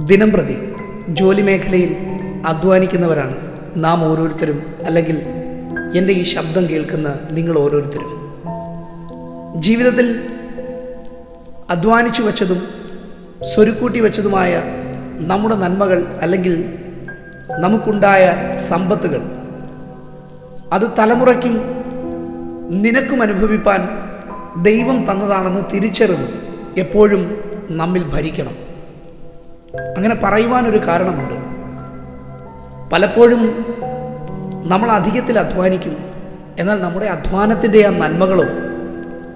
ദിനംപ്രതി ജോലി മേഖലയിൽ അധ്വാനിക്കുന്നവരാണ് നാം ഓരോരുത്തരും, അല്ലെങ്കിൽ എൻ്റെ ഈ ശബ്ദം കേൾക്കുന്ന നിങ്ങൾ ഓരോരുത്തരും. ജീവിതത്തിൽ അധ്വാനിച്ചു വച്ചതും സ്വരുക്കൂട്ടി വച്ചതുമായ നമ്മുടെ നന്മകൾ, അല്ലെങ്കിൽ നമുക്കുണ്ടായ സമ്പത്തുകൾ, അത് തലമുറയ്ക്കും നിനക്കും അനുഭവിപ്പാൻ ദൈവം തന്നതാണെന്ന് തിരിച്ചറിവ് എപ്പോഴും നമ്മിൽ ഭരിക്കണം. അങ്ങനെ പറയുവാനൊരു കാരണമുണ്ട്. പലപ്പോഴും നമ്മൾ അധികത്തിൽ അധ്വാനിക്കും, എന്നാൽ നമ്മുടെ അധ്വാനത്തിൻ്റെ ആ നന്മകളോ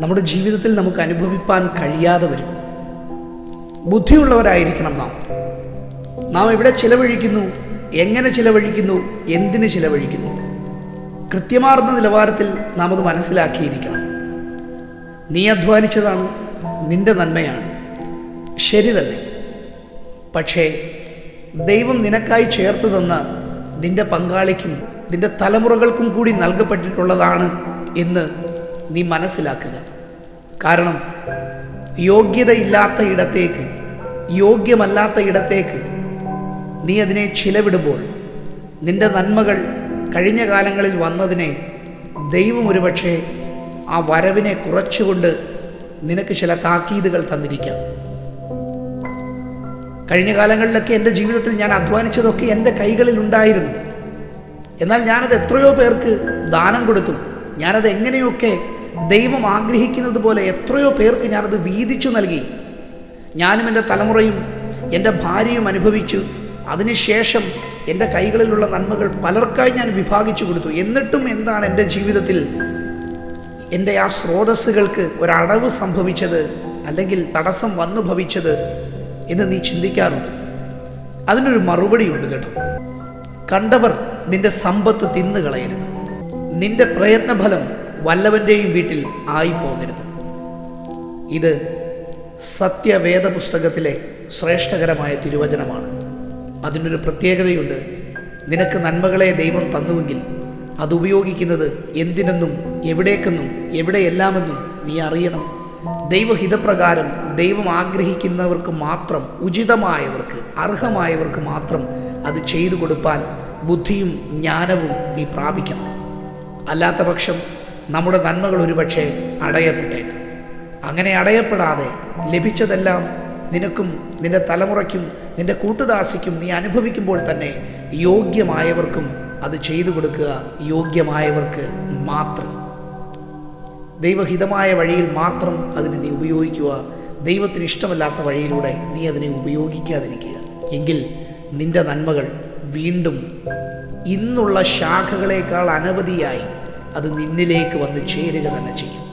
നമ്മുടെ ജീവിതത്തിൽ നമുക്ക് അനുഭവിപ്പാൻ കഴിയാതെ വരും. ബുദ്ധിയുള്ളവരായിരിക്കണം നാം എവിടെ ചിലവഴിക്കുന്നു, എങ്ങനെ ചിലവഴിക്കുന്നു, എന്തിന് ചിലവഴിക്കുന്നു, കൃത്യമാർന്ന നിലവാരത്തിൽ നാം അത് മനസ്സിലാക്കിയിരിക്കണം. നീ അധ്വാനിച്ചതാണ്, നിന്റെ നന്മയാണ്, ശരി തന്നെ. പക്ഷേ ദൈവം നിനക്കായി ചേർത്ത് തന്ന നിന്റെ പങ്കാളിക്കും നിന്റെ തലമുറകൾക്കും കൂടി നൽകപ്പെട്ടിട്ടുള്ളതാണ് എന്ന് നീ മനസ്സിലാക്കുക. കാരണം യോഗ്യതയില്ലാത്ത ഇടത്തേക്ക്, യോഗ്യമല്ലാത്ത ഇടത്തേക്ക് നീ അതിനെ ചിലവിടുമ്പോൾ നിന്റെ നന്മകൾ കഴിഞ്ഞ കാലങ്ങളിൽ വന്നതിനെ ദൈവം ഒരുപക്ഷെ ആ വരവിനെ കുറച്ചുകൊണ്ട് നിനക്ക് ചില താക്കീതുകൾ തന്നിരിക്കാം. കഴിഞ്ഞ കാലങ്ങളിലൊക്കെ എൻ്റെ ജീവിതത്തിൽ ഞാൻ അധ്വാനിച്ചതൊക്കെ എൻ്റെ കൈകളിൽ ഉണ്ടായിരുന്നു. എന്നാൽ ഞാനത് എത്രയോ പേർക്ക് ദാനം കൊടുത്തു. ഞാനത് എങ്ങനെയൊക്കെ ദൈവം ആഗ്രഹിക്കുന്നത് പോലെ എത്രയോ പേർക്ക് ഞാനത് വീതിച്ചു നൽകി. ഞാനും എൻ്റെ തലമുറയും എൻ്റെ ഭാര്യയും അനുഭവിച്ചു. അതിനുശേഷം എൻ്റെ കൈകളിലുള്ള നന്മകൾ പലർക്കായി ഞാൻ വിഭാഗിച്ചു കൊടുത്തു. എന്നിട്ടും എന്താണ് എൻ്റെ ജീവിതത്തിൽ എൻ്റെ ആ സ്രോതസ്സുകൾക്ക് ഒരടവ് സംഭവിച്ചത്, അല്ലെങ്കിൽ തടസ്സം വന്നു ഭവിച്ചത് എന്ന് നീ ചിന്തിക്കാറുണ്ട്. അതിനൊരു മറുപടിയുണ്ട് കേട്ടോ. കണ്ടവർ നിന്റെ സമ്പത്ത് തിന്നുകളയരുത്. നിന്റെ പ്രയത്നഫലം വല്ലവൻ്റെയും വീട്ടിൽ ആയിപ്പോകരുത്. ഇത് സത്യവേദ പുസ്തകത്തിലെ ശ്രേഷ്ഠകരമായ തിരുവചനമാണ്. അതിനൊരു പ്രത്യേകതയുണ്ട്. നിനക്ക് നന്മകളെ ദൈവം തന്നുവെങ്കിൽ അതുപയോഗിക്കുന്നത് എന്തിനെന്നും എവിടേക്കെന്നും എവിടെയെല്ലാമെന്നും നീ അറിയണം. ദൈവഹിതപ്രകാരം ദൈവം ആഗ്രഹിക്കുന്നവർക്ക് മാത്രം, ഉചിതമായവർക്ക്, അർഹമായവർക്ക് മാത്രം അത് ചെയ്തു കൊടുപ്പാൻ ബുദ്ധിയും ജ്ഞാനവും നീ പ്രാപിക്കണം. അല്ലാത്ത പക്ഷം നമ്മുടെ നന്മകൾ ഒരുപക്ഷെ അടയപ്പെട്ടേക്കാം. അങ്ങനെ അടയപ്പെടാതെ ലഭിച്ചതെല്ലാം നിനക്കും നിന്റെ തലമുറയ്ക്കും നിന്റെ കൂട്ടുദാസിക്കും നീ അനുഭവിക്കുമ്പോൾ തന്നെ യോഗ്യമായവർക്കും അത് ചെയ്തു കൊടുക്കുക. യോഗ്യമായവർക്ക് മാത്രം, ദൈവഹിതമായ വഴിയിൽ മാത്രം അതിനെ നീ ഉപയോഗിക്കുക. ദൈവത്തിന് ഇഷ്ടമല്ലാത്ത വഴിയിലൂടെ നീ അതിനെ ഉപയോഗിക്കാതിരിക്കുക. എങ്കിൽ നിന്റെ നന്മകൾ വീണ്ടും ഇന്നുള്ള ശാഖകളേക്കാൾ അനവധിയായി അത് നിന്നിലേക്ക് വന്ന് ചേരുക തന്നെ ചെയ്യും.